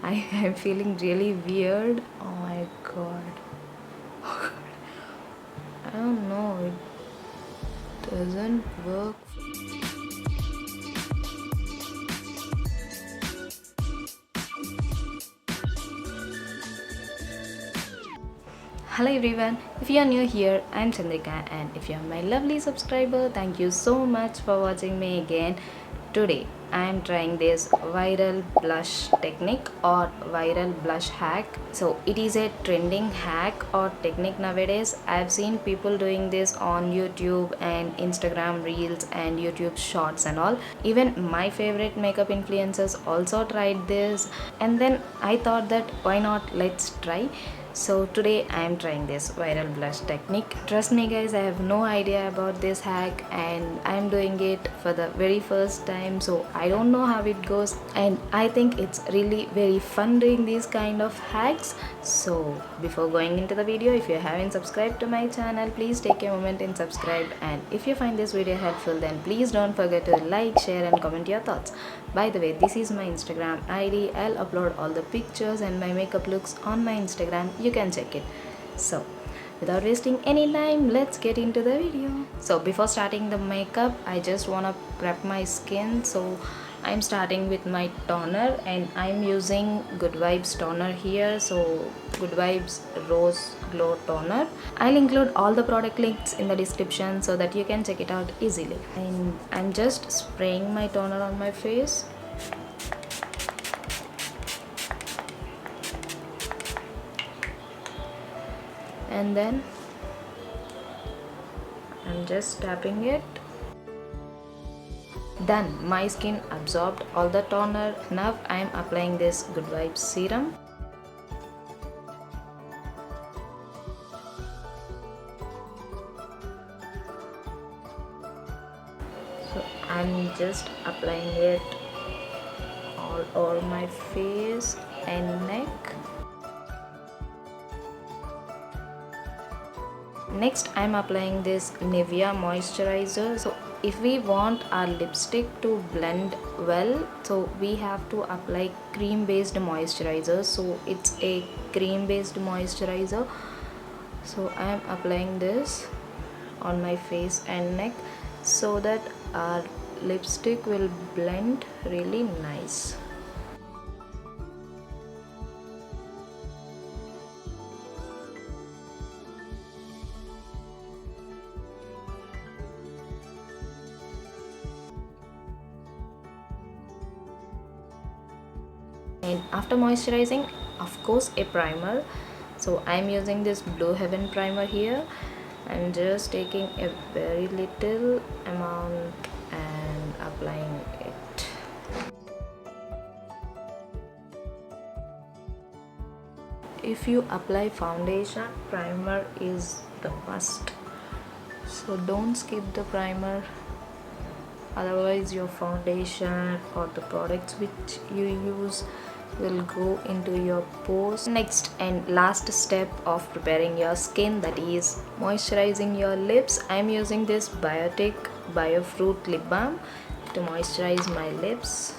I am feeling really weird. Oh my god. I don't know. It doesn't work. Hello everyone. If you are new here, I'm Chandrika, and if you are my lovely subscriber, thank you so much for watching me again. Today I am trying this viral blush technique or viral blush hack. So it is a trending hack or technique nowadays. I've seen people doing this on YouTube and Instagram reels and YouTube shorts and all. Even my favorite makeup influencers also tried this, and then I thought that why not, let's try. So today I am trying this viral blush technique. Trust me guys, I have no idea about this hack and I am doing it for the very first time, so I don't know how it goes, and I think it's really very fun doing these kind of hacks. So before going into the video, if you haven't subscribed to my channel, please take a moment and subscribe, and if you find this video helpful, then please don't forget to like, share and comment your thoughts. By the way, this is my Instagram ID. I'll upload all the pictures and my makeup looks on my Instagram. You can check it. So without wasting any time, let's get into the video. So before starting the makeup, I just want to prep my skin. So I'm starting with my toner and I'm using Good Vibes toner here. So Good Vibes Rose Glow Toner. I'll include all the product links in the description so that you can check it out easily. And I'm just spraying my toner on my face. And then I'm just tapping it. Done. My skin absorbed all the toner. Now I am applying this Good Vibes serum. So I'm just applying it all over my face and neck. Next I'm applying this Nivea moisturizer. So if we want our lipstick to blend well, so we have to apply cream based moisturizer. So it's a cream based moisturizer. So I am applying this on my face and neck so that our lipstick will blend really nice. And after moisturizing, of course, a primer. So I'm using this Blue Heaven primer here. I'm just taking a very little amount and applying it. If you apply foundation, primer is the must. So don't skip the primer, otherwise your foundation or the products which you use will go into your pores. Next and last step of preparing your skin, that is moisturizing your lips. I'm using this Biotic Biofruit lip balm to moisturize my lips.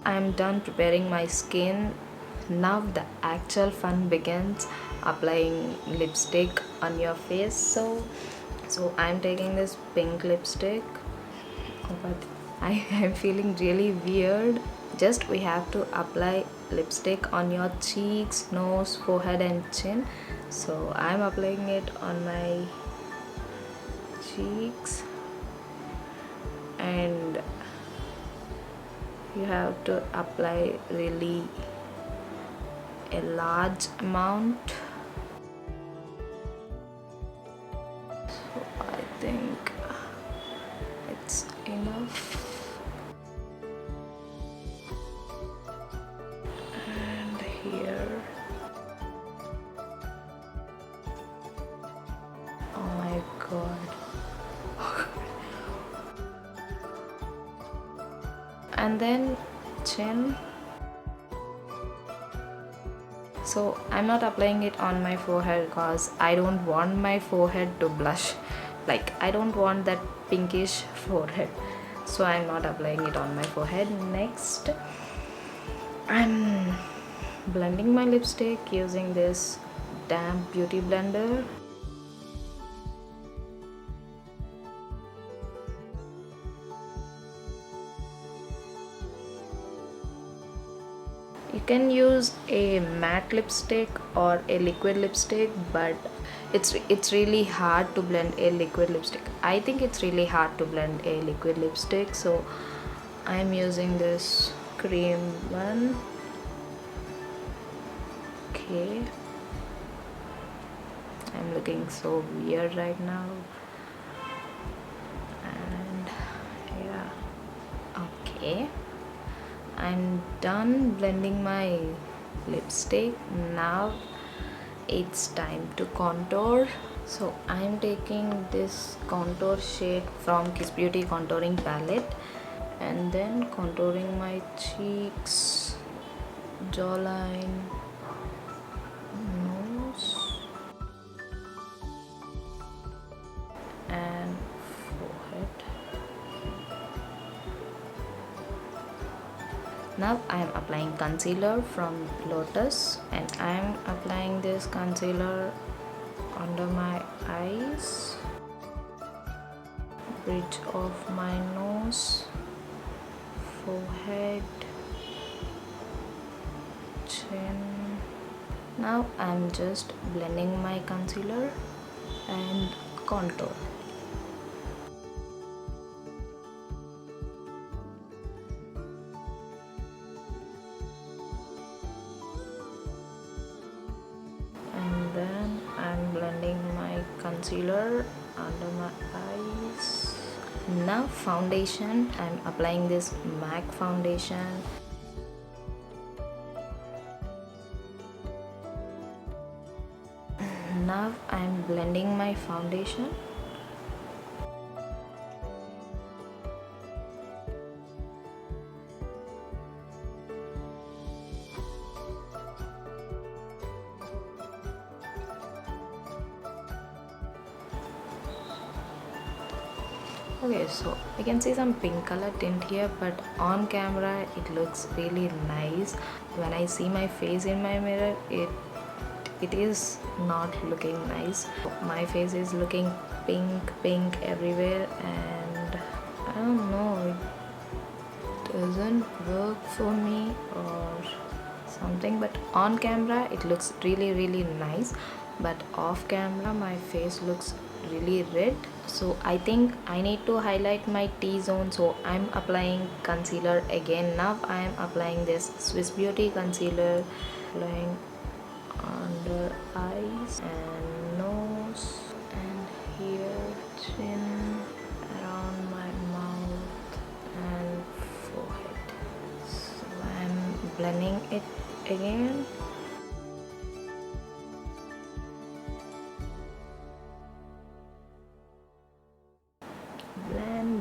I'm done preparing my skin. Now the actual fun begins, applying lipstick on your face. So I'm taking this pink lipstick, but I am feeling really weird. Just we have to apply lipstick on your cheeks, nose, forehead and chin. So I'm applying it on my cheeks, and you have to apply really a large amount. So I think it's enough. And here, oh my god. And then chin. So I'm not applying it on my forehead because I don't want my forehead to blush. Like I don't want that pinkish forehead. so I'm not applying it on my forehead. Next, I'm blending my lipstick using this damp beauty blender. You can use a matte lipstick or a liquid lipstick, but it's really hard to blend a liquid lipstick. I think it's really hard to blend a liquid lipstick, so I'm using this cream one. Okay, I'm looking so weird right now, and yeah, okay, I'm done blending my lipstick. Now it's time to contour. So I'm taking this contour shade from Kiss Beauty contouring palette and then contouring my cheeks, jawline, nose and forehead. Now I am applying concealer from Lotus, and I am applying this concealer under my eyes, bridge of my nose, forehead, chin. Now I'm just blending my concealer and contour. And then I'm blending my concealer under my eyes. Now foundation, I'm applying this MAC foundation. Now I'm blending my foundation. Okay, so I can see some pink color tint here, but on camera it looks really nice. When I see my face in my mirror, it is not looking nice. My face is looking pink everywhere, and I don't know, it doesn't work for me or something. But on camera it looks really nice, but off camera my face looks really red. So I think I need to highlight my T-zone, so I'm applying concealer again. Now I am applying this Swiss Beauty concealer, applying under eyes and nose and here, chin, around my mouth and forehead. So I'm blending it again.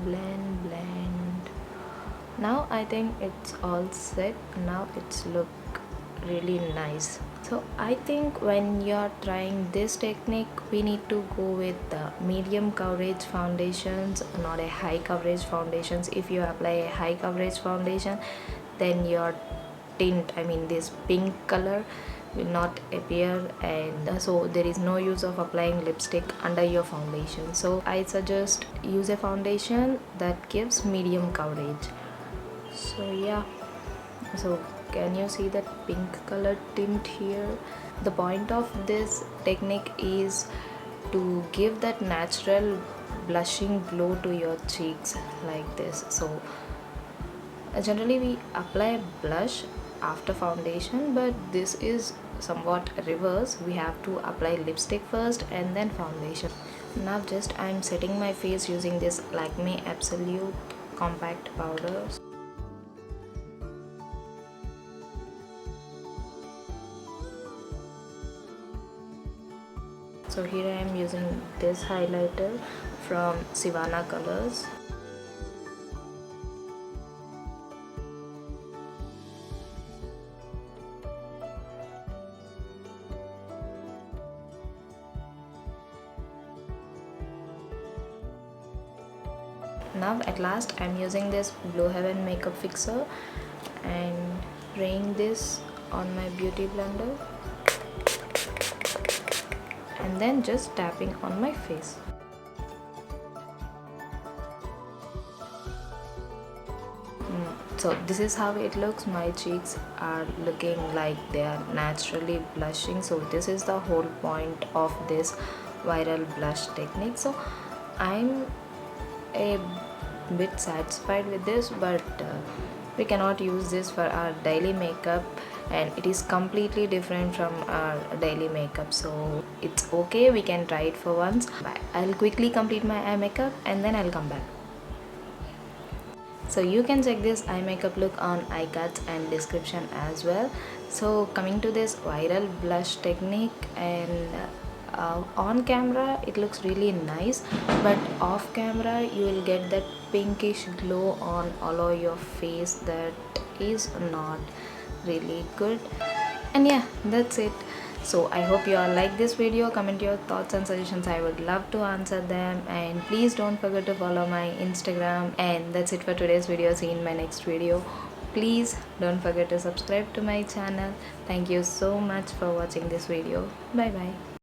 Blend. Now I think it's all set. Now it's look really nice. So I think when you're trying this technique, we need to go with the medium coverage foundations, not a high coverage foundations. If you apply a high coverage foundation, then your tint, I mean this pink color, will not appear, and so there is no use of applying lipstick under your foundation. So I suggest use a foundation that gives medium coverage. So yeah, so can you see that pink color tint here? The point of this technique is to give that natural blushing glow to your cheeks like this. So generally we apply blush after foundation, but this is somewhat reverse. We have to apply lipstick first and then foundation. Now just I'm setting my face using this Lakme Absolute compact powder. So here I am using this highlighter from Sivana Colors. now at last I'm using this Blue Heaven makeup fixer and spraying this on my beauty blender and then just tapping on my face. So this is how it looks. My cheeks are looking like they are naturally blushing, so this is the whole point of this viral blush technique. So I'm a bit satisfied with this, but we cannot use this for our daily makeup, and it is completely different from our daily makeup, so it's okay, we can try it for once. I'll quickly complete my eye makeup and then I'll come back. So you can check this eye makeup look on iCards and description as well. So coming to this viral blush technique, and on camera it looks really nice, but off camera you will get that pinkish glow on all over your face that is not really good. And yeah, that's it. So I hope you all like this video. Comment your thoughts and suggestions, I would love to answer them, and please don't forget to follow my Instagram. And that's it for today's video. See you in my next video. Please don't forget to subscribe to my channel. Thank you so much for watching this video. Bye bye.